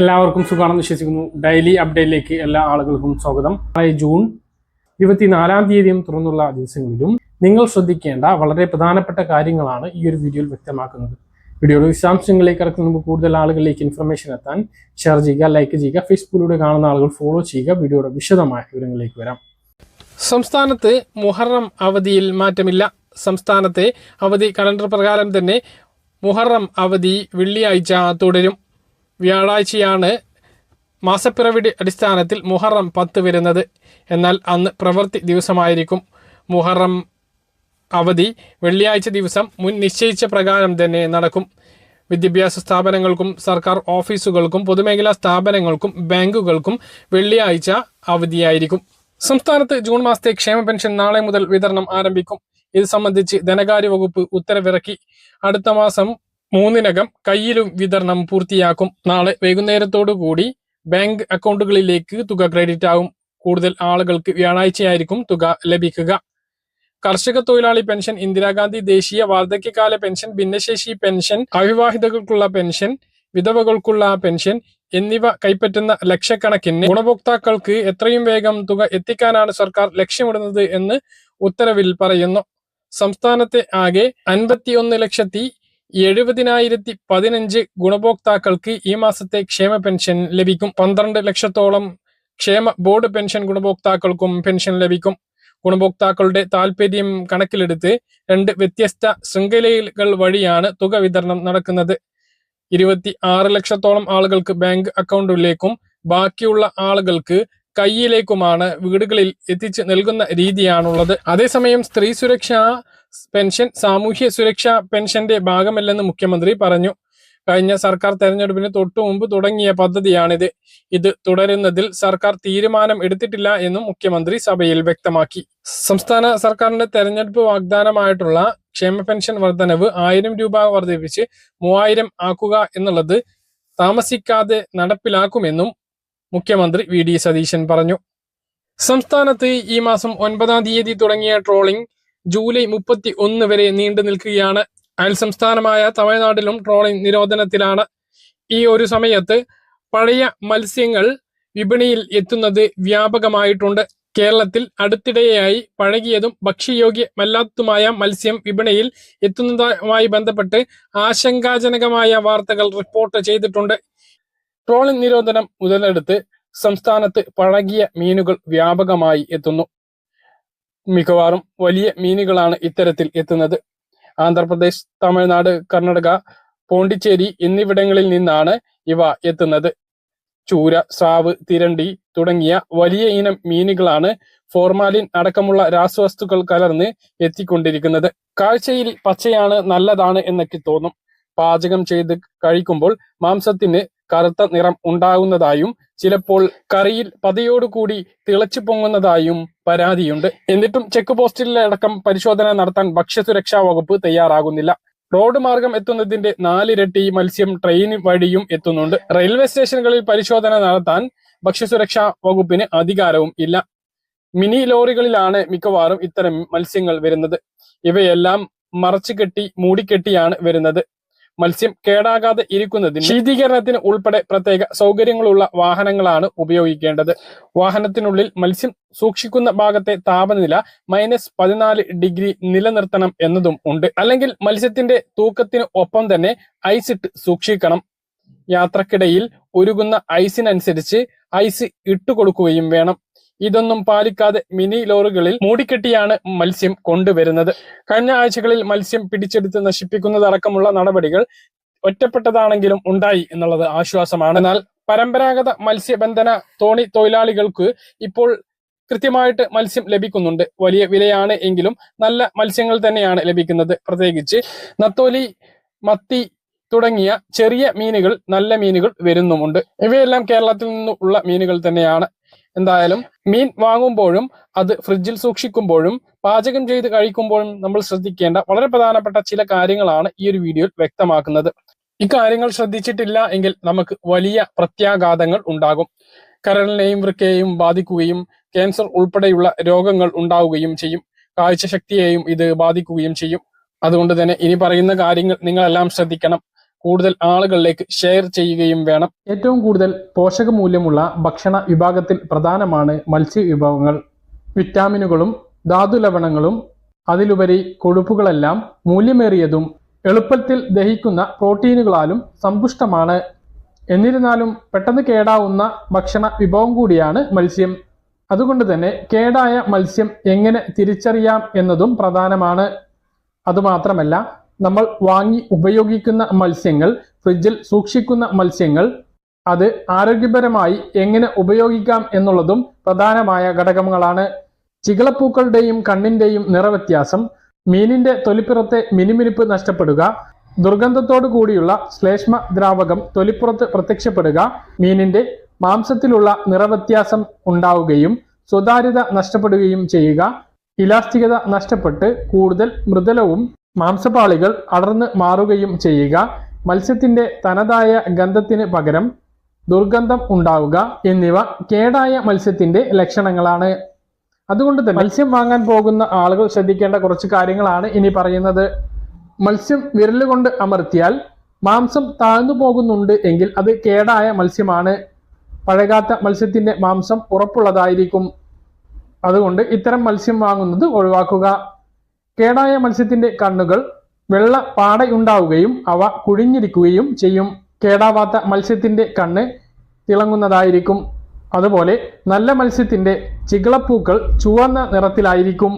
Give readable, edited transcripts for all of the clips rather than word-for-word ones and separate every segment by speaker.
Speaker 1: എല്ലാവർക്കും സുഖമാണെന്ന് വിശ്വസിക്കുന്നു. ഡെയിലി അപ്ഡേറ്റിലേക്ക് എല്ലാ ആളുകൾക്കും സ്വാഗതം. ജൂൺ 24-ാം തീയതിയും തുറന്നുള്ള ദിവസങ്ങളിലും നിങ്ങൾ ശ്രദ്ധിക്കേണ്ട വളരെ പ്രധാനപ്പെട്ട കാര്യങ്ങളാണ് ഈ ഒരു വീഡിയോയിൽ വ്യക്തമാക്കുന്നത്. വീഡിയോയുടെ വിശദാംശങ്ങളിലേക്ക് കടക്കുന്ന മുമ്പ് കൂടുതൽ ആളുകളിലേക്ക് ഇൻഫർമേഷൻ എത്താൻ ഷെയർ ചെയ്യുക, ലൈക്ക് ചെയ്യുക, ഫേസ്ബുക്കിലൂടെ കാണുന്ന ആളുകൾ ഫോളോ ചെയ്യുക. വീഡിയോയുടെ വിശദമായ വിവരങ്ങളിലേക്ക് വരാം. സംസ്ഥാനത്ത് മുഹറം അവധിയിൽ മാറ്റമില്ല. സംസ്ഥാനത്തെ അവധി കലണ്ടർ പ്രകാരം തന്നെ മുഹറം അവധി വെള്ളിയാഴ്ച തുടരും. വ്യാഴാഴ്ചയാണ് മാസപ്പിറവിയുടെ അടിസ്ഥാനത്തിൽ മുഹറം 10 വരുന്നത്. എന്നാൽ അന്ന് പ്രവൃത്തി ദിവസമായിരിക്കും. മുഹറം അവധി വെള്ളിയാഴ്ച ദിവസം മുൻ നിശ്ചയിച്ച പ്രകാരം തന്നെ നടക്കും. വിദ്യാഭ്യാസ സ്ഥാപനങ്ങൾക്കും സർക്കാർ ഓഫീസുകൾക്കും പൊതുമേഖലാ സ്ഥാപനങ്ങൾക്കും ബാങ്കുകൾക്കും വെള്ളിയാഴ്ച അവധിയായിരിക്കും. സംസ്ഥാനത്ത് ജൂൺ മാസത്തെ ക്ഷേമ പെൻഷൻ നാളെ മുതൽ വിതരണം ആരംഭിക്കും. ഇത് സംബന്ധിച്ച് ധനകാര്യ വകുപ്പ് ഉത്തരവിറക്കി. അടുത്ത മാസം 3-നകം കയ്യിലും വിതരണം പൂർത്തിയാക്കും. നാളെ വൈകുന്നേരത്തോടുകൂടി ബാങ്ക് അക്കൗണ്ടുകളിലേക്ക് തുക ക്രെഡിറ്റ് ആകും. കൂടുതൽ ആളുകൾക്ക് വ്യാഴാഴ്ചയായിരിക്കും തുക ലഭിക്കുക. കർഷക തൊഴിലാളി പെൻഷൻ, ഇന്ദിരാഗാന്ധി ദേശീയ വാർദ്ധക്യകാല പെൻഷൻ, ഭിന്നശേഷി പെൻഷൻ, അവിവാഹിതകൾക്കുള്ള പെൻഷൻ, വിധവകൾക്കുള്ള പെൻഷൻ എന്നിവ കൈപ്പറ്റുന്ന ലക്ഷക്കണക്കിന് ഗുണഭോക്താക്കൾക്ക് എത്രയും വേഗം തുക എത്തിക്കാനാണ് സർക്കാർ ലക്ഷ്യമിടുന്നത് എന്ന് ഉത്തരവിൽ പറയുന്നു. സംസ്ഥാനത്തെ ആകെ 51,70,015 ഗുണഭോക്താക്കൾക്ക് ഈ മാസത്തെ ക്ഷേമ പെൻഷൻ ലഭിക്കും. 12 ലക്ഷത്തോളം ക്ഷേമ ബോർഡ് പെൻഷൻ ഗുണഭോക്താക്കൾക്കും പെൻഷൻ ലഭിക്കും. ഗുണഭോക്താക്കളുടെ താൽപര്യം കണക്കിലെടുത്ത് 2 വ്യത്യസ്ത ശൃംഖലകൾ വഴിയാണ് തുക വിതരണം നടക്കുന്നത്. 26 ലക്ഷത്തോളം ആളുകൾക്ക് ബാങ്ക് അക്കൗണ്ടിലേക്കും ബാക്കിയുള്ള ആളുകൾക്ക് കയ്യിലേക്കുമാണ് വീടുകളിൽ എത്തിച്ച് നൽകുന്ന രീതിയാണുള്ളത്. അതേസമയം സ്ത്രീ സുരക്ഷാ പെൻഷൻ സാമൂഹ്യ സുരക്ഷാ പെൻഷന്റെ ഭാഗമല്ലെന്ന് മുഖ്യമന്ത്രി പറഞ്ഞു. കഴിഞ്ഞ സർക്കാർ തെരഞ്ഞെടുപ്പിന് തൊട്ടു മുമ്പ് തുടങ്ങിയ പദ്ധതിയാണിത്. ഇത് തുടരുന്നതിൽ സർക്കാർ തീരുമാനം എടുത്തിട്ടില്ല എന്നും മുഖ്യമന്ത്രി സഭയിൽ വ്യക്തമാക്കി. സംസ്ഥാന സർക്കാരിന്റെ തെരഞ്ഞെടുപ്പ് വാഗ്ദാനമായിട്ടുള്ള ക്ഷേമ പെൻഷൻ വർധനവ് 1000 രൂപ വർദ്ധിപ്പിച്ച് 3000 ആക്കുക എന്നുള്ളത് താമസിക്കാതെ നടപ്പിലാക്കുമെന്നും മുഖ്യമന്ത്രി വി.ഡി. സതീശൻ പറഞ്ഞു. സംസ്ഥാനത്ത് ഈ മാസം 9-ാം തീയതി തുടങ്ങിയ ട്രോളിംഗ് ജൂലൈ 31 വരെ നീണ്ടു നിൽക്കുകയാണ്. അയൽ സംസ്ഥാനമായ തമിഴ്നാട്ടിലും ട്രോളിംഗ് നിരോധനത്തിലാണ്. ഈ ഒരു സമയത്ത് പഴയ മത്സ്യങ്ങൾ വിപണിയിൽ എത്തുന്നത് വ്യാപകമായിട്ടുണ്ട്. കേരളത്തിൽ അടുത്തിടെയായി പഴകിയതും ഭക്ഷ്യയോഗ്യമല്ലാത്തതുമായ മത്സ്യം വിപണിയിൽ എത്തുന്നതുമായി ബന്ധപ്പെട്ട് ആശങ്കാജനകമായ വാർത്തകൾ റിപ്പോർട്ട് ചെയ്തിട്ടുണ്ട്. ട്രോളിംഗ് നിരോധനം മുതലെടുത്ത് സംസ്ഥാനത്ത് പഴകിയ മീനുകൾ വ്യാപകമായി എത്തുന്നു. മിക്കവാറും വലിയ മീനുകളാണ് ഇത്തരത്തിൽ എത്തുന്നത്. ആന്ധ്രാപ്രദേശ്, തമിഴ്നാട്, കർണാടക, പോണ്ടിച്ചേരി എന്നിവിടങ്ങളിൽ നിന്നാണ് ഇവ എത്തുന്നത്. ചൂര, സ്രാവ്, തിരണ്ടി തുടങ്ങിയ വലിയ ഇനം മീനുകളാണ് ഫോർമാലിൻ അടക്കമുള്ള രാസവസ്തുക്കൾ കലർന്ന് എത്തിക്കൊണ്ടിരിക്കുന്നത്. കാഴ്ചയിൽ പച്ചയാണ് നല്ലതാണ് എന്നൊക്കെ തോന്നും. പാചകം ചെയ്ത് കഴിക്കുമ്പോൾ മാംസത്തിന് കറുത്ത നിറം ഉണ്ടാകുന്നതായും ചിലപ്പോൾ കറിയിൽ പതയോടുകൂടി തിളച്ചു പൊങ്ങുന്നതായും പരാതിയുണ്ട്. എന്നിട്ടും ചെക്ക് പോസ്റ്റിലടക്കം പരിശോധന നടത്താൻ ഭക്ഷ്യസുരക്ഷാ വകുപ്പ് തയ്യാറാകുന്നില്ല. റോഡ് മാർഗം എത്തുന്നതിന്റെ 4 ഇരട്ടി മത്സ്യം ട്രെയിൻ വഴിയും എത്തുന്നുണ്ട്. റെയിൽവേ സ്റ്റേഷനുകളിൽ പരിശോധന നടത്താൻ ഭക്ഷ്യസുരക്ഷാ വകുപ്പിന് അധികാരവും ഇല്ല. മിനി ലോറികളിലാണ് മിക്കവാറും ഇത്തരം മത്സ്യങ്ങൾ വരുന്നത്. ഇവയെല്ലാം മറച്ചുകെട്ടി മൂടിക്കെട്ടിയാണ് വരുന്നത്. മത്സ്യം കേടാകാതെ ഇരിക്കുന്നതിന് ശീതീകരണത്തിന് ഉൾപ്പെടെ പ്രത്യേക സൗകര്യങ്ങളുള്ള വാഹനങ്ങളാണ് ഉപയോഗിക്കേണ്ടത്. വാഹനത്തിനുള്ളിൽ മത്സ്യം സൂക്ഷിക്കുന്ന ഭാഗത്തെ താപനില -14 ഡിഗ്രി നിലനിർത്തണം എന്നതും ഉണ്ട്. അല്ലെങ്കിൽ മത്സ്യത്തിന്റെ തൂക്കത്തിന് ഒപ്പം തന്നെ ഐസ് ഇട്ട് സൂക്ഷിക്കണം. യാത്രക്കിടയിൽ ഉരുകുന്ന ഐസിനനുസരിച്ച് ഐസ് ഇട്ടുകൊടുക്കുകയും വേണം. ഇതൊന്നും പാലിക്കാതെ മിനി ലോറികളിൽ മൂടിക്കെട്ടിയാണ് മത്സ്യം കൊണ്ടുവരുന്നത്. കഴിഞ്ഞ ആഴ്ചകളിൽ മത്സ്യം പിടിച്ചെടുത്ത് നശിപ്പിക്കുന്നതടക്കമുള്ള നടപടികൾ ഒറ്റപ്പെട്ടതാണെങ്കിലും ഉണ്ടായി എന്നുള്ളത് ആശ്വാസമാണ്. എന്നാൽ പരമ്പരാഗത മത്സ്യബന്ധന തോണി തൊഴിലാളികൾക്ക് ഇപ്പോൾ കൃത്യമായിട്ട് മത്സ്യം ലഭിക്കുന്നുണ്ട്. വലിയ വിലയാണ് എങ്കിലും നല്ല മത്സ്യങ്ങൾ തന്നെയാണ് ലഭിക്കുന്നത്. പ്രത്യേകിച്ച് നത്തോലി, മത്തി തുടങ്ങിയ ചെറിയ മീനുകൾ, നല്ല മീനുകൾ വരുന്നുമുണ്ട്. ഇവയെല്ലാം കേരളത്തിൽ നിന്നുള്ള മീനുകൾ തന്നെയാണ്. എന്തായാലും മീൻ വാങ്ങുമ്പോഴും അത് ഫ്രിഡ്ജിൽ സൂക്ഷിക്കുമ്പോഴും പാചകം ചെയ്ത് കഴിക്കുമ്പോഴും നമ്മൾ ശ്രദ്ധിക്കേണ്ട വളരെ പ്രധാനപ്പെട്ട ചില കാര്യങ്ങളാണ് ഈ ഒരു വീഡിയോയിൽ വ്യക്തമാക്കുന്നത്. ഇക്കാര്യങ്ങൾ ശ്രദ്ധിച്ചിട്ടില്ല എങ്കിൽ നമുക്ക് വലിയ പ്രത്യാഘാതങ്ങൾ ഉണ്ടാകും. കരളിനെയും വൃക്കയെയും ബാധിക്കുകയും ക്യാൻസർ ഉൾപ്പെടെയുള്ള രോഗങ്ങൾ ഉണ്ടാവുകയും ചെയ്യും. കാഴ്ചശക്തിയെയും ഇത് ബാധിക്കുകയും ചെയ്യും. അതുകൊണ്ട് തന്നെ ഇനി പറയുന്ന കാര്യങ്ങൾ നിങ്ങളെല്ലാം ശ്രദ്ധിക്കണം. കൂടുതൽ ആളുകളിലേക്ക് ഷെയർ ചെയ്യുകയും വേണം. ഏറ്റവും കൂടുതൽ പോഷകമൂല്യമുള്ള ഭക്ഷണ വിഭാഗത്തിൽ പ്രധാനമാണ് മത്സ്യ വിഭവങ്ങൾ. വിറ്റാമിനുകളും ധാതുലവണങ്ങളും അതിലുപരി കൊഴുപ്പുകളെല്ലാം മൂല്യമേറിയതും എളുപ്പത്തിൽ ദഹിക്കുന്ന പ്രോട്ടീനുകളാലും സമ്പുഷ്ടമാണ്. എന്നിരുന്നാലും പെട്ടെന്ന് കേടാവുന്ന ഭക്ഷണ വിഭവം കൂടിയാണ് മത്സ്യം. അതുകൊണ്ട് തന്നെ കേടായ മത്സ്യം എങ്ങനെ തിരിച്ചറിയാം എന്നതും പ്രധാനമാണ്. അതുമാത്രമല്ല, നമ്മൾ വാങ്ങി ഉപയോഗിക്കുന്ന മത്സ്യങ്ങൾ, ഫ്രിഡ്ജിൽ സൂക്ഷിക്കുന്ന മത്സ്യങ്ങൾ, അത് ആരോഗ്യപരമായി എങ്ങനെ ഉപയോഗിക്കാം എന്നുള്ളതും പ്രധാനമായ ഘടകങ്ങളാണ്. ചികളപ്പൂക്കളുടെയും കണ്ണിന്റെയും നിറവ്യത്യാസം, മീനിന്റെ തൊലിപ്പുറത്തെ മിനുമിനുപ്പ് നഷ്ടപ്പെടുക, ദുർഗന്ധത്തോടു കൂടിയുള്ള ശ്ലേഷ്മ ദ്രാവകം തൊലിപ്പുറത്ത് പ്രത്യക്ഷപ്പെടുക, മീനിന്റെ മാംസത്തിലുള്ള നിറവ്യത്യാസം ഉണ്ടാവുകയും സ്വതാര്യത നഷ്ടപ്പെടുകയും ചെയ്യുക, ഇലാസ്റ്റികത നഷ്ടപ്പെട്ട് കൂടുതൽ മൃദുലവും മാംസപാളികൾ അടർന്ന് മാറുകയും ചെയ്യുക, മത്സ്യത്തിന്റെ തനതായ ഗന്ധത്തിന് പകരം ദുർഗന്ധം ഉണ്ടാവുക എന്നിവ കേടായ മത്സ്യത്തിന്റെ ലക്ഷണങ്ങളാണ്. അതുകൊണ്ട് തന്നെ മത്സ്യം വാങ്ങാൻ പോകുന്ന ആളുകൾ ശ്രദ്ധിക്കേണ്ട കുറച്ച് കാര്യങ്ങളാണ് ഇനി പറയുന്നത്. മത്സ്യം വിരലുകൊണ്ട് അമർത്തിയാൽ മാംസം താഴ്ന്നു പോകുന്നുണ്ട് എങ്കിൽ അത് കേടായ മത്സ്യമാണ്. പഴകാത്ത മത്സ്യത്തിന്റെ മാംസം ഉറപ്പുള്ളതായിരിക്കും. അതുകൊണ്ട് ഇത്തരം മത്സ്യം വാങ്ങുന്നത് ഒഴിവാക്കുക. കേടായ മത്സ്യത്തിന്റെ കണ്ണുകൾ വെള്ള പാടയുണ്ടാവുകയും അവ കുഴിഞ്ഞിരിക്കുകയും ചെയ്യും. കേടാവാത്ത മത്സ്യത്തിന്റെ കണ്ണ് തിളങ്ങുന്നതായിരിക്കും. അതുപോലെ നല്ല മത്സ്യത്തിന്റെ ചികളപ്പൂക്കൾ ചുവന്ന നിറത്തിലായിരിക്കും.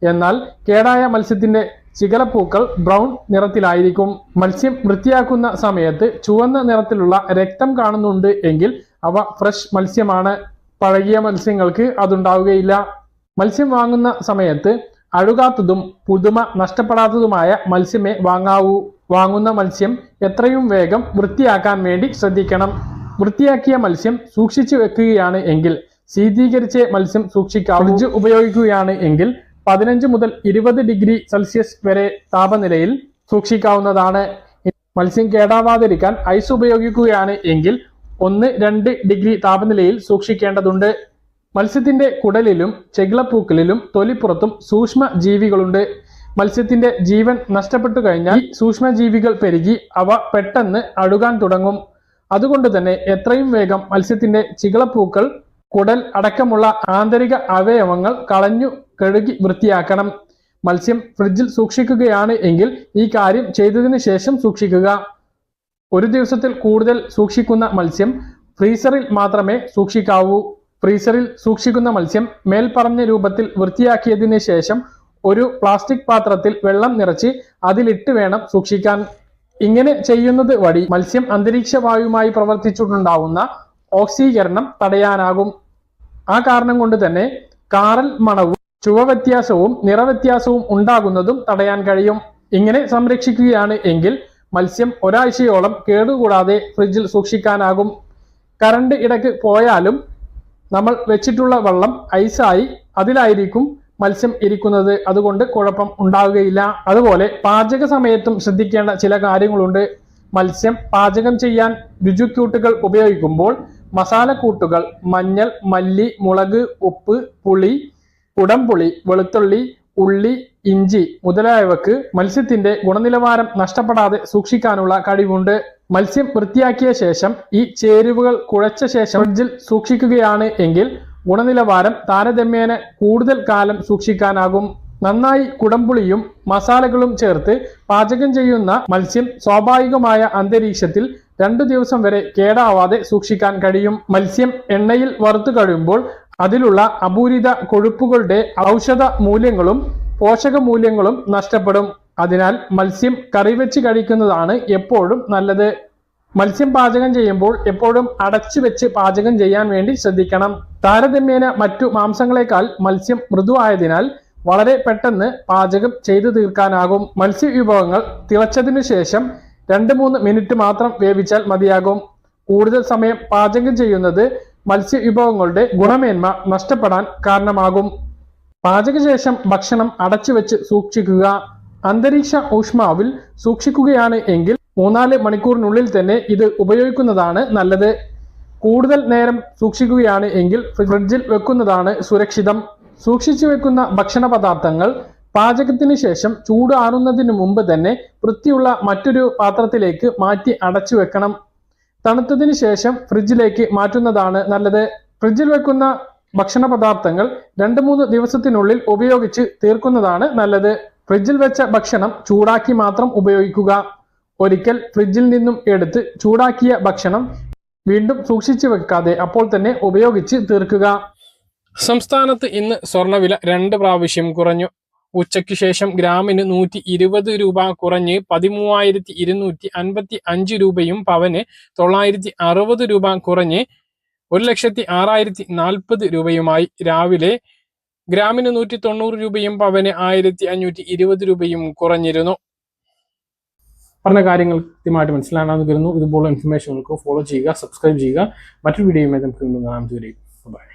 Speaker 1: എന്നാൽ കേടായ മത്സ്യത്തിന്റെ ചികളപ്പൂക്കൾ ബ്രൗൺ നിറത്തിലായിരിക്കും. മത്സ്യം വൃത്തിയാക്കുന്ന സമയത്ത് ചുവന്ന നിറത്തിലുള്ള രക്തം കാണുന്നുണ്ട് എങ്കിൽ അവ ഫ്രഷ് മത്സ്യമാണ്. പഴകിയ മത്സ്യങ്ങൾക്ക് അതുണ്ടാവുകയില്ല. മത്സ്യം വാങ്ങുന്ന സമയത്ത് അഴുകാത്തതും പുതുമ നഷ്ടപ്പെടാത്തതുമായ മത്സ്യമേ വാങ്ങാവൂ. വാങ്ങുന്ന മത്സ്യം എത്രയും വേഗം വൃത്തിയാക്കാൻ വേണ്ടി ശ്രദ്ധിക്കണം. വൃത്തിയാക്കിയ മത്സ്യം സൂക്ഷിച്ചു വെക്കുകയാണ് എങ്കിൽ ശീതീകരിച്ച മത്സ്യം സൂക്ഷിക്കാവൂ. ഫ്രിഡ്ജ് ഉപയോഗിക്കുകയാണ് എങ്കിൽ 15 മുതൽ 20 ഡിഗ്രി സെൽഷ്യസ് വരെ താപനിലയിൽ സൂക്ഷിക്കാവുന്നതാണ്. മത്സ്യം കേടാവാതിരിക്കാൻ ഐസ് ഉപയോഗിക്കുകയാണ് എങ്കിൽ 1-2 ഡിഗ്രി താപനിലയിൽ സൂക്ഷിക്കേണ്ടതുണ്ട്. മത്സ്യത്തിന്റെ കുടലിലും ചെകിളപ്പൂക്കളിലും തൊലിപ്പുറത്തും സൂക്ഷ്മ ജീവികളുണ്ട്. മത്സ്യത്തിന്റെ ജീവൻ നഷ്ടപ്പെട്ടു കഴിഞ്ഞാൽ ഈ സൂക്ഷ്മജീവികൾ പെരുകി അവ പെട്ടെന്ന് അഴുകാൻ തുടങ്ങും. അതുകൊണ്ട് തന്നെ എത്രയും വേഗം മത്സ്യത്തിന്റെ ചികളപ്പൂക്കൾ, കുടൽ അടക്കമുള്ള ആന്തരിക അവയവങ്ങൾ കളഞ്ഞു കഴുകി വൃത്തിയാക്കണം. മത്സ്യം ഫ്രിഡ്ജിൽ സൂക്ഷിക്കുകയാണ് എങ്കിൽ ഈ കാര്യം ചെയ്തതിനു ശേഷം സൂക്ഷിക്കുക. ഒരു ദിവസത്തിൽ കൂടുതൽ സൂക്ഷിക്കുന്ന മത്സ്യം ഫ്രീസറിൽ മാത്രമേ സൂക്ഷിക്കാവൂ. ഫ്രീസറിൽ സൂക്ഷിക്കുന്ന മത്സ്യം മേൽപ്പറഞ്ഞ രൂപത്തിൽ വൃത്തിയാക്കിയതിനു ശേഷം ഒരു പ്ലാസ്റ്റിക് പാത്രത്തിൽ വെള്ളം നിറച്ച് അതിലിട്ട് വേണം സൂക്ഷിക്കാൻ. ഇങ്ങനെ ചെയ്യുന്നത് വഴി മത്സ്യം അന്തരീക്ഷ വായുവുമായി പ്രവർത്തിച്ചിട്ടുണ്ടാവുന്ന ഓക്സീകരണം തടയാനാകും. ആ കാരണം കൊണ്ട് തന്നെ കാറൽ മണവും ചുവവ്യത്യാസവും നിറവ്യത്യാസവും ഉണ്ടാകുന്നതും തടയാൻ കഴിയും. ഇങ്ങനെ സംരക്ഷിക്കുകയാണ് എങ്കിൽ മത്സ്യം ഒരാഴ്ചയോളം കേടുകൂടാതെ ഫ്രിഡ്ജിൽ സൂക്ഷിക്കാനാകും. കറണ്ട് ഇടയ്ക്ക് പോയാലും നമ്മൾ വെച്ചിട്ടുള്ള വെള്ളം ഐസായി അതിലായിരിക്കും മത്സ്യം ഇരിക്കുന്നത്. അതുകൊണ്ട് കുഴപ്പം ഉണ്ടാവുകയില്ല. അതുപോലെ പാചക സമയത്തും ശ്രദ്ധിക്കേണ്ട ചില കാര്യങ്ങളുണ്ട്. മത്സ്യം പാചകം ചെയ്യാൻ രുചിക്കൂട്ടുകൾ ഉപയോഗിക്കുമ്പോൾ മസാലക്കൂട്ടുകൾ മഞ്ഞൾ, മല്ലി, മുളക്, ഉപ്പ്, പുളി, കുടംപുളി, വെളുത്തുള്ളി, ഉള്ളി, ഇഞ്ചി മുതലായവക്ക് മത്സ്യത്തിന്റെ ഗുണനിലവാരം നഷ്ടപ്പെടാതെ സൂക്ഷിക്കാനുള്ള കഴിവുണ്ട്. മത്സ്യം വൃത്തിയാക്കിയ ശേഷം ഈ ചേരുവകൾ കുഴച്ച ശേഷം ഫ്രിഡ്ജിൽ സൂക്ഷിക്കുകയാണ് എങ്കിൽ ഗുണനിലവാരം താരതമ്യേന കൂടുതൽ കാലം സൂക്ഷിക്കാനാകും. നന്നായി കുടംപുളിയും മസാലകളും ചേർത്ത് പാചകം ചെയ്യുന്ന മത്സ്യം സ്വാഭാവികമായ അന്തരീക്ഷത്തിൽ 2 ദിവസം വരെ കേടാവാതെ സൂക്ഷിക്കാൻ കഴിയും. മത്സ്യം എണ്ണയിൽ വറുത്തു കഴിയുമ്പോൾ അതിലുള്ള അപൂരിത കൊഴുപ്പുകളുടെ ഔഷധ മൂല്യങ്ങളും പോഷക മൂല്യങ്ങളും നഷ്ടപ്പെടും. അതിനാൽ മത്സ്യം കറിവെച്ച് കഴിക്കുന്നതാണ് എപ്പോഴും നല്ലത്. മത്സ്യം പാചകം ചെയ്യുമ്പോൾ എപ്പോഴും അടച്ചു വെച്ച് പാചകം ചെയ്യാൻ വേണ്ടി ശ്രദ്ധിക്കണം. താരതമ്യേന മറ്റു മാംസങ്ങളെക്കാൾ മത്സ്യം മൃദുവായതിനാൽ വളരെ പെട്ടെന്ന് പാചകം ചെയ്തു തീർക്കാനാകും. മത്സ്യ വിഭവങ്ങൾ തിളച്ചതിനു ശേഷം 2-3 മിനിറ്റ് മാത്രം വേവിച്ചാൽ മതിയാകും. കൂടുതൽ സമയം പാചകം ചെയ്യുന്നത് മത്സ്യ വിഭവങ്ങളുടെ ഗുണമേന്മ നഷ്ടപ്പെടാൻ കാരണമാകും. പാചകശേഷം ഭക്ഷണം അടച്ചു വെച്ച് സൂക്ഷിക്കുക. അന്തരീക്ഷ ഊഷ്മാവിൽ സൂക്ഷിക്കുകയാണ് എങ്കിൽ 3-4 മണിക്കൂറിനുള്ളിൽ തന്നെ ഇത് ഉപയോഗിക്കുന്നതാണ് നല്ലത്. കൂടുതൽ നേരം സൂക്ഷിക്കുകയാണ് എങ്കിൽ ഫ്രിഡ്ജിൽ വെക്കുന്നതാണ് സുരക്ഷിതം. സൂക്ഷിച്ചു വെക്കുന്ന ഭക്ഷണ പദാർത്ഥങ്ങൾ പാചകത്തിന് ശേഷം ചൂടാറുന്നതിന് മുമ്പ് തന്നെ വൃത്തിയുള്ള മറ്റൊരു പാത്രത്തിലേക്ക് മാറ്റി അടച്ചു വെക്കണം. തണുത്തതിന് ശേഷം ഫ്രിഡ്ജിലേക്ക് മാറ്റുന്നതാണ് നല്ലത്. ഫ്രിഡ്ജിൽ വെക്കുന്ന ഭക്ഷണ പദാർത്ഥങ്ങൾ 2-3 ദിവസത്തിനുള്ളിൽ ഉപയോഗിച്ച് തീർക്കുന്നതാണ് നല്ലത്. ഫ്രിഡ്ജിൽ വെച്ച ഭക്ഷണം ചൂടാക്കി മാത്രം ഉപയോഗിക്കുക. ഒരിക്കൽ ഫ്രിഡ്ജിൽ നിന്നും എടുത്ത് ചൂടാക്കിയ ഭക്ഷണം വീണ്ടും സൂക്ഷിച്ചു വെക്കാതെ അപ്പോൾ തന്നെ ഉപയോഗിച്ച് തീർക്കുക. സംസ്ഥാനത്ത് ഇന്ന് സ്വർണ്ണവില 2 പ്രാവശ്യം കുറഞ്ഞു. ഉച്ചയ്ക്ക് ശേഷം ഗ്രാമിന് 120 രൂപ കുറഞ്ഞ് 13,255 രൂപയും പവന് 960 രൂപ കുറഞ്ഞ് 1,06,040 രൂപയുമായി. രാവിലെ ഗ്രാമിന് 190 രൂപയും പവന് 1,520 രൂപയും കുറഞ്ഞിരുന്നു. പറഞ്ഞ കാര്യങ്ങൾ കൃത്യമായിട്ട് മനസ്സിലാണെന്ന് കരുതുന്നു. ഇതുപോലുള്ള ഇൻഫർമേഷനുകൾക്ക് ഫോളോ ചെയ്യുക, സബ്സ്ക്രൈബ് ചെയ്യുക. മറ്റൊരു വീഡിയോയുമായി നമുക്ക് കാണാം. ബൈ.